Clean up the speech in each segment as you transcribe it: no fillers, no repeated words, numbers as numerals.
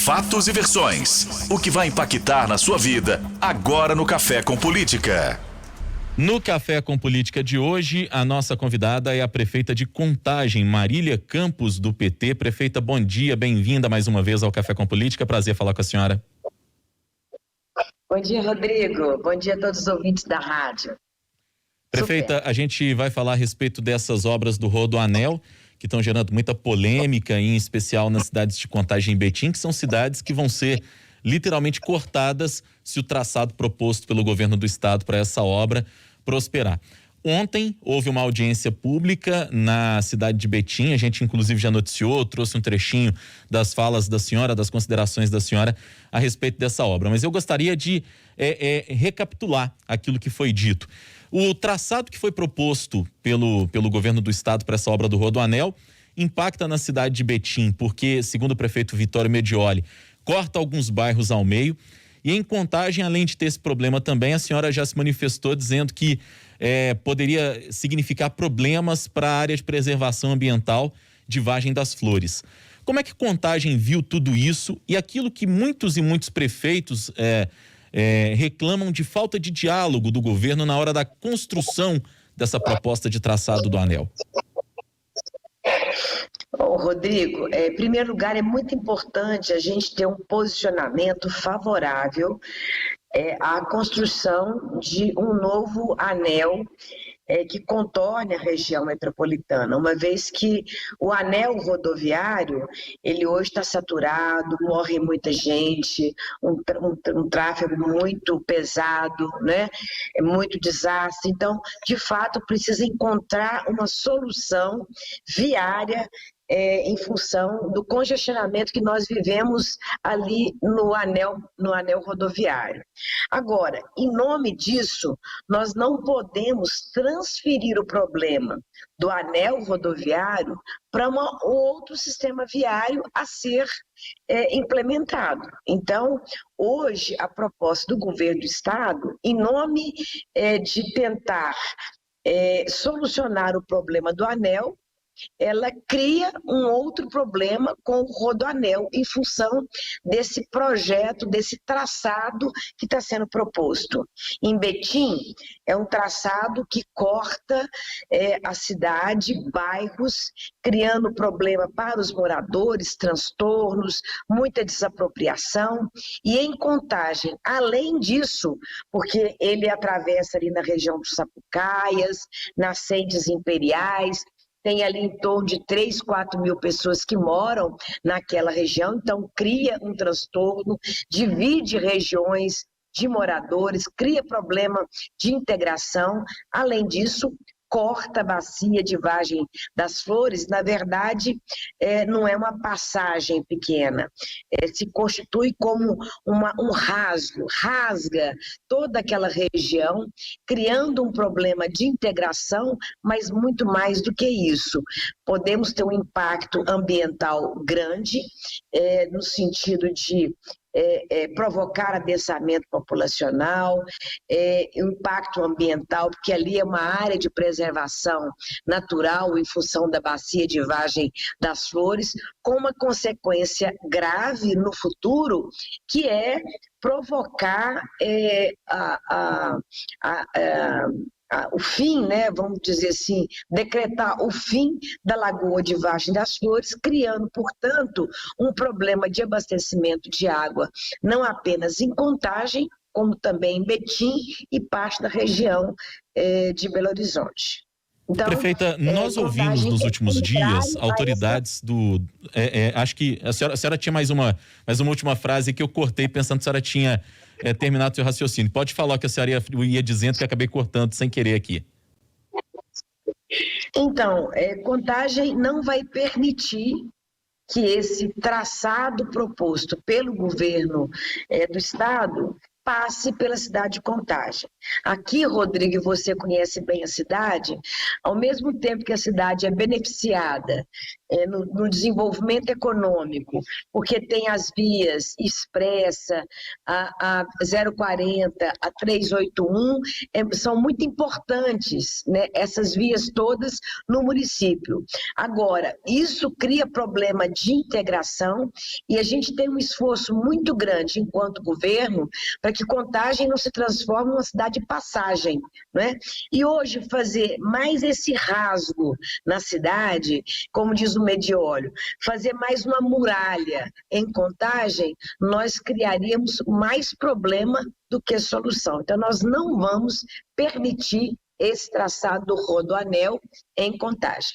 Fatos e versões. O que vai impactar na sua vida agora no Café com Política. No Café com Política de hoje, a nossa convidada é a prefeita de Contagem, Marília Campos, do PT. Prefeita, bom dia, bem-vinda mais uma vez ao Café com Política. Prazer falar com a senhora. Bom dia, Rodrigo. Bom dia a todos os ouvintes da rádio. Prefeita, a gente vai falar a respeito dessas obras do Rodoanel, que estão gerando muita polêmica, em especial nas cidades de Contagem e Betim, que são cidades que vão ser literalmente cortadas se o traçado proposto pelo governo do estado para essa obra prosperar. Ontem houve uma audiência pública na cidade de Betim, a gente inclusive já noticiou, trouxe um trechinho das falas da senhora, das considerações da senhora a respeito dessa obra, mas eu gostaria de recapitular aquilo que foi dito. O traçado que foi proposto pelo governo do estado para essa obra do Rodoanel impacta na cidade de Betim, porque, segundo o prefeito Vitório Medioli, corta alguns bairros ao meio. E em Contagem, além de ter esse problema também, a senhora já se manifestou dizendo que poderia significar problemas para a área de preservação ambiental de Vargem das Flores. Como é que Contagem viu tudo isso e aquilo que muitos e muitos prefeitos reclamam de falta de diálogo do governo na hora da construção dessa proposta de traçado do anel? Rodrigo, em primeiro lugar, é muito importante a gente ter um posicionamento favorável à construção de um novo anel que contorne a região metropolitana, uma vez que o anel rodoviário, ele hoje está saturado, morre muita gente, um tráfego muito pesado, né? É muito desastre. Então, de fato, precisa encontrar uma solução viária em função do congestionamento que nós vivemos ali no anel rodoviário. Agora, em nome disso, nós não podemos transferir o problema do anel rodoviário para um outro sistema viário a ser implementado. Então, hoje, a proposta do governo do estado, em nome de tentar solucionar o problema do anel, ela cria um outro problema com o Rodoanel em função desse projeto, desse traçado que está sendo proposto. Em Betim, é um traçado que corta a cidade, bairros, criando problema para os moradores, transtornos, muita desapropriação. E em Contagem, além disso, porque ele atravessa ali na região dos Sapucaias, nascentes imperiais, tem ali em torno de 3, 4 mil pessoas que moram naquela região, então cria um transtorno, divide regiões de moradores, cria problema de integração. Além disso, corta a bacia de Vargem das Flores, na verdade, não é uma passagem pequena, se constitui como um rasgo, rasga toda aquela região, criando um problema de integração, mas muito mais do que isso. Podemos ter um impacto ambiental grande, no sentido de provocar adensamento populacional, impacto ambiental, porque ali é uma área de preservação natural em função da bacia de Vargem das Flores, com uma consequência grave no futuro, que é provocar o fim, né, vamos dizer assim, decretar o fim da Lagoa de Vargem das Flores, criando, portanto, um problema de abastecimento de água, não apenas em Contagem, como também em Betim e parte da região de Belo Horizonte. Então, prefeita, nós ouvimos nos últimos dias autoridades acho que a senhora tinha mais uma última frase que eu cortei pensando que a senhora tinha terminado seu raciocínio. Pode falar o que a senhora ia dizendo, que acabei cortando sem querer aqui. Então, Contagem não vai permitir que esse traçado proposto pelo governo do estado passe pela cidade de Contagem. Aqui, Rodrigo, você conhece bem a cidade, ao mesmo tempo que a cidade é beneficiada no desenvolvimento econômico, porque tem as vias expressa, a 040, a 381, são muito importantes, né, essas vias todas no município. Agora, isso cria problema de integração e a gente tem um esforço muito grande enquanto governo para que Contagem não se transforme em uma cidade de passagem, né? E hoje fazer mais esse rasgo na cidade, como diz o Mediolho, fazer mais uma muralha em Contagem, nós criaríamos mais problema do que solução. Então nós não vamos permitir esse traçado do Rodoanel em Contagem.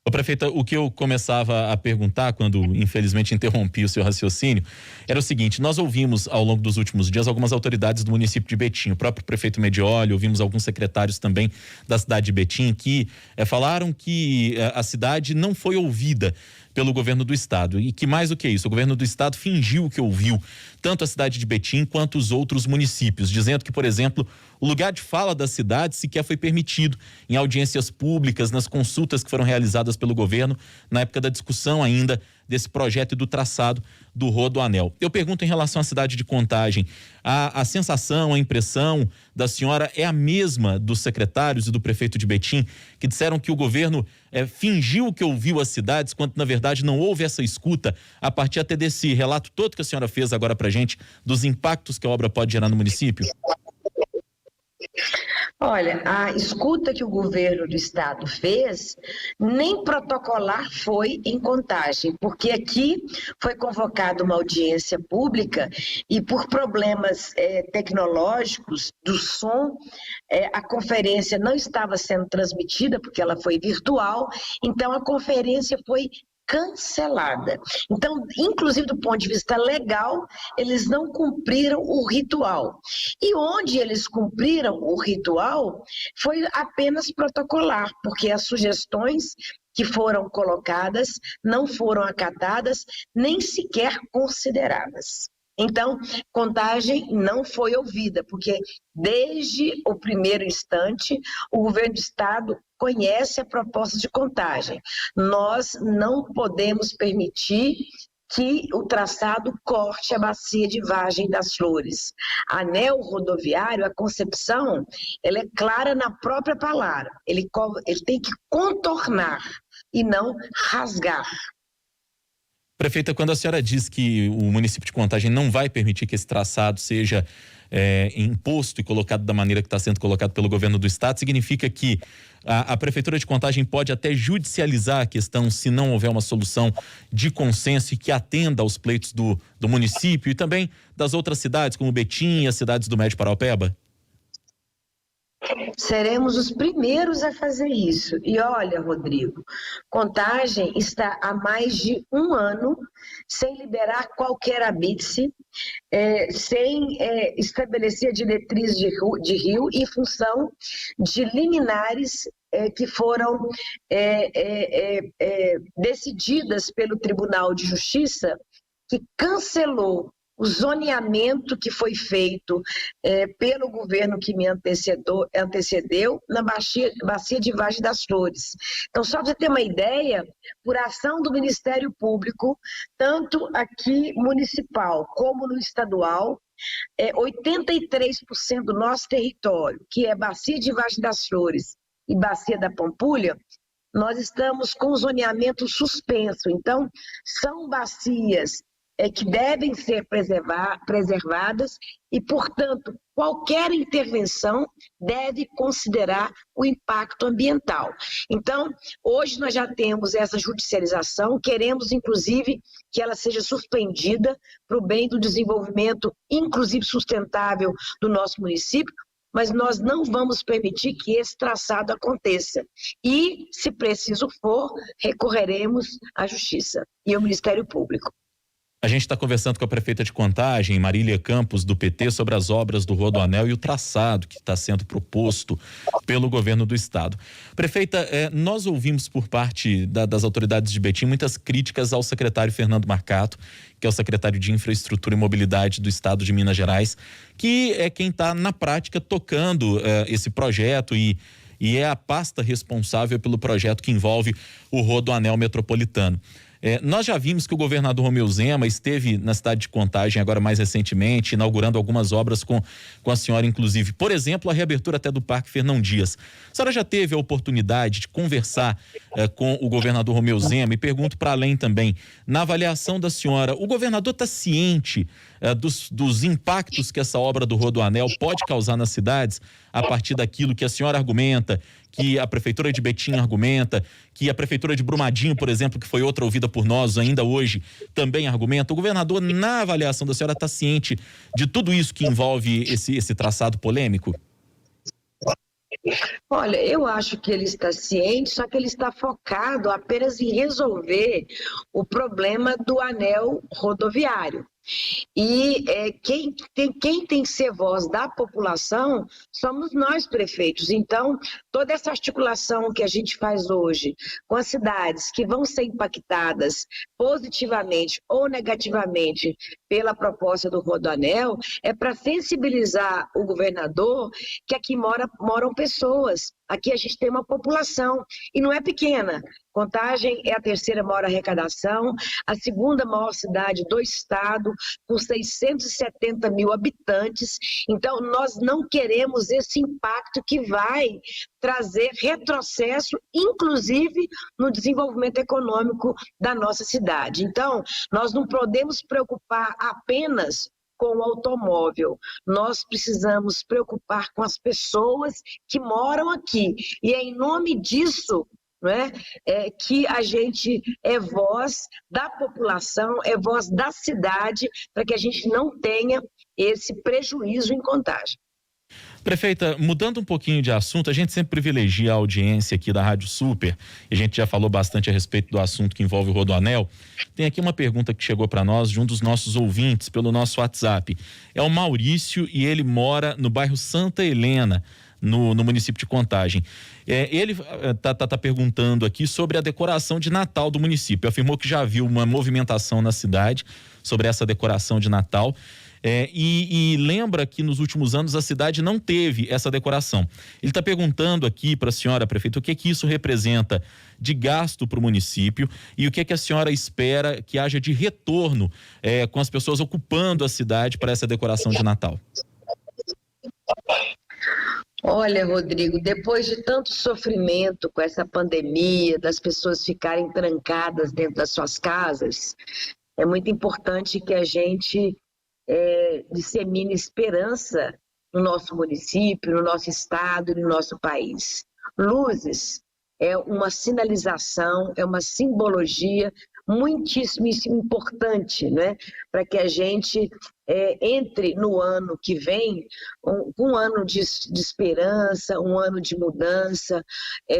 Ô, prefeita, o que eu começava a perguntar quando, infelizmente, interrompi o seu raciocínio, era o seguinte: nós ouvimos ao longo dos últimos dias algumas autoridades do município de Betim, o próprio prefeito Mediolho, ouvimos alguns secretários também da cidade de Betim que falaram que a cidade não foi ouvida pelo governo do estado e que, mais do que isso, o governo do estado fingiu que ouviu tanto a cidade de Betim quanto os outros municípios, dizendo que, por exemplo, o lugar de fala da cidade sequer foi permitido em audiências públicas, nas consultas que foram realizadas pelo governo na época da discussão ainda desse projeto e do traçado do Rodoanel. Eu pergunto em relação à cidade de Contagem, a sensação, a impressão da senhora é a mesma dos secretários e do prefeito de Betim, que disseram que o governo fingiu que ouviu as cidades, quando na verdade não houve essa escuta, a partir até desse relato todo que a senhora fez agora pra gente, dos impactos que a obra pode gerar no município? Olha, a escuta que o governo do estado fez, nem protocolar foi em Contagem, porque aqui foi convocada uma audiência pública e por problemas tecnológicos do som, a conferência não estava sendo transmitida, porque ela foi virtual, então a conferência foi cancelada. Então, inclusive do ponto de vista legal, eles não cumpriram o ritual. E onde eles cumpriram o ritual foi apenas protocolar, porque as sugestões que foram colocadas não foram acatadas, nem sequer consideradas. Então, Contagem não foi ouvida, porque desde o primeiro instante, o governo do estado conhece a proposta de Contagem. Nós não podemos permitir que o traçado corte a bacia de Vargem das Flores. Anel rodoviário, a concepção, ela é clara na própria palavra. Ele tem que contornar e não rasgar. Prefeita, quando a senhora diz que o município de Contagem não vai permitir que esse traçado seja imposto e colocado da maneira que está sendo colocado pelo governo do estado, significa que a prefeitura de Contagem pode até judicializar a questão se não houver uma solução de consenso e que atenda aos pleitos do município e também das outras cidades, como Betim e as cidades do Médio Paraupeba? Seremos os primeiros a fazer isso. E olha, Rodrigo, Contagem está há mais de um ano sem liberar qualquer habite, sem estabelecer diretrizes de rio em função de liminares que foram decididas pelo Tribunal de Justiça, que cancelou o zoneamento que foi feito pelo governo que me antecedeu na bacia de Vargem das Flores. Então, só para você ter uma ideia, por ação do Ministério Público, tanto aqui municipal como no estadual, 83% do nosso território, que é bacia de Vargem das Flores e bacia da Pampulha, nós estamos com o zoneamento suspenso. Então, são bacias que devem ser preservadas e, portanto, qualquer intervenção deve considerar o impacto ambiental. Então, hoje nós já temos essa judicialização, queremos, inclusive, que ela seja suspendida para o bem do desenvolvimento, inclusive sustentável, do nosso município, mas nós não vamos permitir que esse traçado aconteça. E, se preciso for, recorreremos à Justiça e ao Ministério Público. A gente está conversando com a prefeita de Contagem, Marília Campos, do PT, sobre as obras do Rodoanel e o traçado que está sendo proposto pelo governo do estado. Prefeita, nós ouvimos por parte das autoridades de Betim muitas críticas ao secretário Fernando Marcato, que é o secretário de Infraestrutura e Mobilidade do estado de Minas Gerais, que é quem está na prática tocando esse projeto e é a pasta responsável pelo projeto que envolve o Rodoanel Metropolitano. Nós já vimos que o governador Romeu Zema esteve na cidade de Contagem agora mais recentemente, inaugurando algumas obras com a senhora, inclusive. Por exemplo, a reabertura até do Parque Fernão Dias. A senhora já teve a oportunidade de conversar com o governador Romeu Zema, e pergunto para além também, na avaliação da senhora, o governador está ciente dos impactos que essa obra do Rodoanel pode causar nas cidades, a partir daquilo que a senhora argumenta, que a prefeitura de Betim argumenta, que a prefeitura de Brumadinho, por exemplo, que foi outra ouvida por nós ainda hoje, também argumenta? O governador, na avaliação da senhora, está ciente de tudo isso que envolve esse traçado polêmico? Olha, eu acho que ele está ciente, só que ele está focado apenas em resolver o problema do anel rodoviário. E quem tem que ser voz da população somos nós, prefeitos. Então, toda essa articulação que a gente faz hoje com as cidades que vão ser impactadas positivamente ou negativamente pela proposta do Rodoanel é para sensibilizar o governador que aqui moram pessoas. Aqui a gente tem uma população e não é pequena. Contagem é a terceira maior arrecadação, a segunda maior cidade do estado, com 670 mil habitantes. Então, nós não queremos esse impacto que vai trazer retrocesso, inclusive no desenvolvimento econômico da nossa cidade. Então, nós não podemos preocupar apenas com o automóvel. Nós precisamos preocupar com as pessoas que moram aqui. E é em nome disso, não é, que a gente é voz da população, é voz da cidade, para que a gente não tenha esse prejuízo em Contagem. Prefeita, mudando um pouquinho de assunto, a gente sempre privilegia a audiência aqui da Rádio Super, e a gente já falou bastante a respeito do assunto que envolve o Rodoanel. Tem aqui uma pergunta que chegou para nós de um dos nossos ouvintes pelo nosso WhatsApp. É o Maurício e ele mora no bairro Santa Helena, no município de Contagem. Ele tá perguntando aqui sobre a decoração de Natal do município. Afirmou que já viu uma movimentação na cidade sobre essa decoração de Natal. E lembra que nos últimos anos a cidade não teve essa decoração. Ele está perguntando aqui para a senhora, prefeita, o que isso representa de gasto para o município e o que a senhora espera que haja de retorno com as pessoas ocupando a cidade para essa decoração de Natal. Olha, Rodrigo, depois de tanto sofrimento com essa pandemia, das pessoas ficarem trancadas dentro das suas casas, é muito importante que a gente dissemine esperança no nosso município, no nosso estado e no nosso país. Luzes é uma sinalização, é uma simbologia muitíssimo importante, né? Para que a gente entre no ano que vem um ano de esperança, um ano de mudança,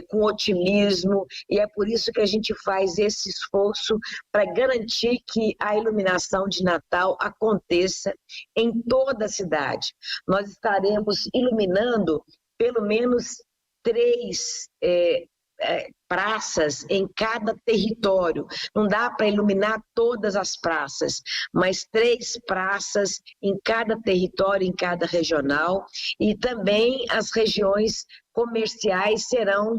com otimismo, e é por isso que a gente faz esse esforço para garantir que a iluminação de Natal aconteça em toda a cidade. Nós estaremos iluminando pelo menos 3 praças em cada território. Não dá para iluminar todas as praças, mas 3 praças em cada território, em cada regional, e também as regiões comerciais serão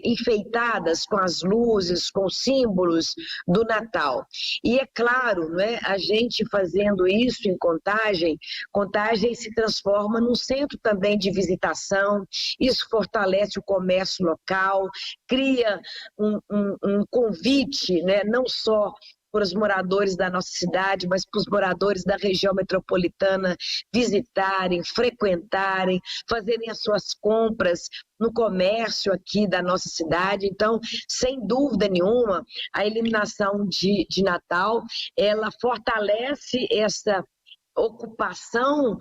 enfeitadas com as luzes, com símbolos do Natal. E é claro, não é, a gente fazendo isso em Contagem, Contagem se transforma num centro também de visitação, isso fortalece o comércio local, cria um convite, né, não só para os moradores da nossa cidade, mas para os moradores da região metropolitana visitarem, frequentarem, fazerem as suas compras no comércio aqui da nossa cidade. Então, sem dúvida nenhuma, a iluminação de Natal, ela fortalece essa ocupação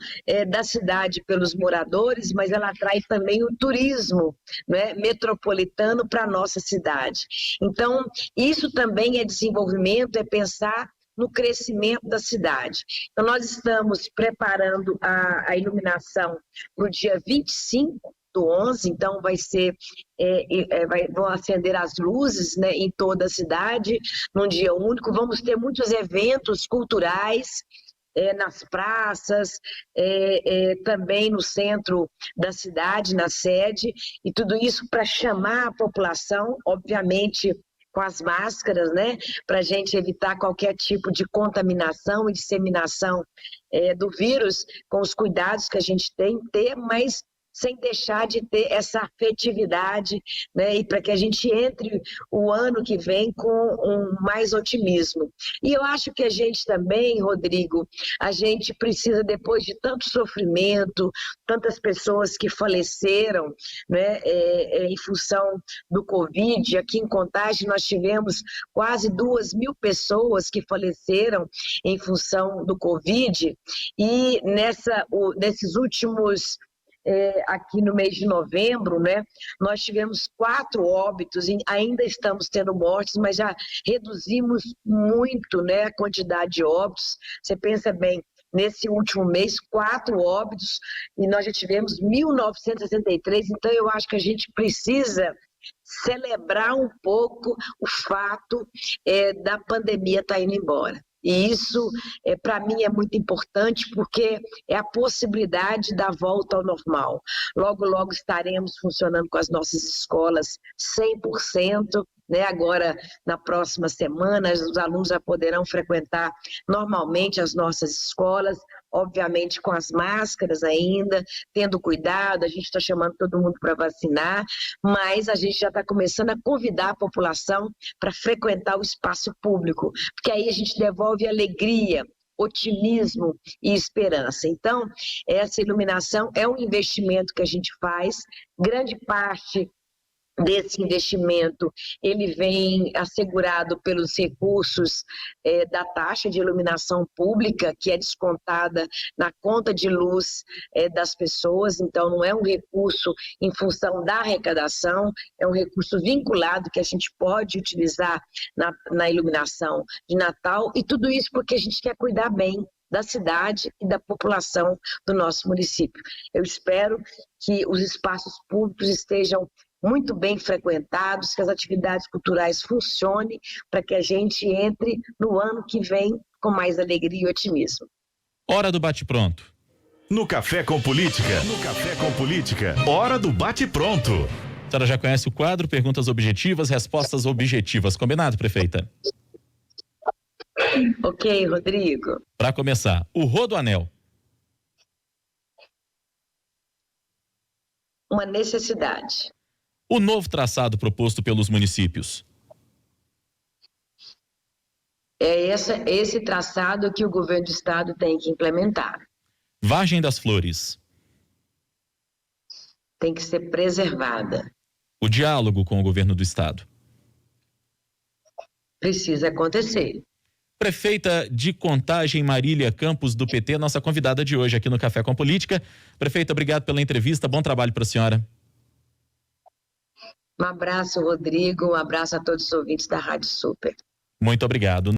da cidade pelos moradores, mas ela atrai também o turismo, né, metropolitano para a nossa cidade. Então, isso também é desenvolvimento, é pensar no crescimento da cidade. Então, nós estamos preparando a iluminação para o dia 25/11, então vão acender as luzes, né, em toda a cidade, num dia único. Vamos ter muitos eventos culturais, nas praças, também no centro da cidade, na sede, e tudo isso para chamar a população, obviamente com as máscaras, né, para a gente evitar qualquer tipo de contaminação e disseminação do vírus, com os cuidados que a gente tem que ter, mas sem deixar de ter essa afetividade, né, e para que a gente entre o ano que vem com mais otimismo. E eu acho que a gente também, Rodrigo, a gente precisa, depois de tanto sofrimento, tantas pessoas que faleceram, né, em função do Covid, aqui em Contagem nós tivemos quase 2.000 pessoas que faleceram em função do Covid, e nesses últimos aqui no mês de novembro, né, nós tivemos 4 óbitos, ainda estamos tendo mortes, mas já reduzimos muito, né, a quantidade de óbitos. Você pensa bem, nesse último mês, 4 óbitos, e nós já tivemos 1.963, então eu acho que a gente precisa celebrar um pouco o fato da pandemia estar indo embora. E isso, para mim, é muito importante, porque é a possibilidade da volta ao normal. Logo, logo estaremos funcionando com as nossas escolas 100%, né? Agora, na próxima semana, os alunos já poderão frequentar normalmente as nossas escolas, obviamente com as máscaras ainda, tendo cuidado. A gente está chamando todo mundo para vacinar, mas a gente já está começando a convidar a população para frequentar o espaço público, porque aí a gente devolve alegria, otimismo e esperança. Então, essa iluminação é um investimento que a gente faz, grande parte desse investimento, ele vem assegurado pelos recursos da taxa de iluminação pública, que é descontada na conta de luz das pessoas. Então, não é um recurso em função da arrecadação, é um recurso vinculado que a gente pode utilizar na iluminação de Natal, e tudo isso porque a gente quer cuidar bem da cidade e da população do nosso município. Eu espero que os espaços públicos estejam muito bem frequentados, que as atividades culturais funcionem, para que a gente entre no ano que vem com mais alegria e otimismo. Hora do bate-pronto. No Café com Política. No Café com Política. Hora do bate-pronto. A senhora já conhece o quadro? Perguntas objetivas, respostas objetivas. Combinado, prefeita? Ok, Rodrigo. Para começar, o Rodoanel. Uma necessidade. O novo traçado proposto pelos municípios. É esse traçado que o governo do estado tem que implementar. Vargem das Flores. Tem que ser preservada. O diálogo com o governo do estado. Precisa acontecer. Prefeita de Contagem, Marília Campos, do PT, nossa convidada de hoje aqui no Café com Política. Prefeita, obrigado pela entrevista, bom trabalho para a senhora. Um abraço, Rodrigo, um abraço a todos os ouvintes da Rádio Super. Muito obrigado.